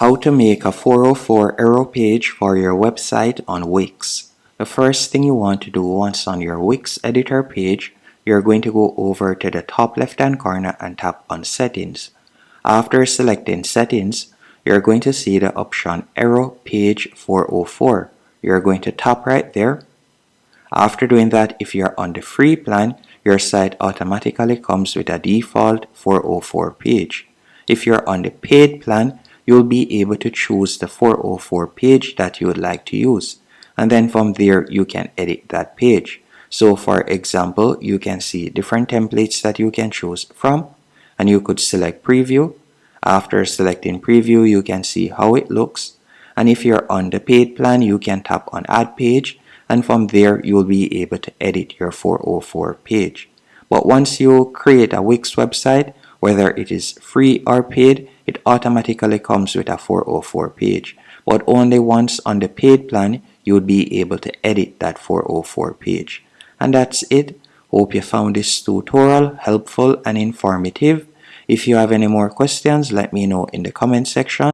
How to make a 404 Aero page for your website on Wix. The first thing you want to do once on your Wix editor page, you're going to go over to the top left hand corner and tap on Settings. After selecting Settings, you're going to see the option Aero Page 404. You're going to tap right there. After doing that, if you're on the free plan, your site automatically comes with a default 404 page. If you're on the paid plan, you'll be able to choose the 404 page that you would like to use. And then from there, you can edit that page. So for example, you can see different templates that you can choose from, and you could select preview. After selecting preview, you can see how it looks. And if you're on the paid plan, you can tap on add page, and from there you'll be able to edit your 404 page. But once you create a Wix website, whether it is free or paid, it automatically comes with a 404 page. But only once on the paid plan, you'll be able to edit that 404 page. And that's it. Hope you found this tutorial helpful and informative. If you have any more questions, let me know in the comment section.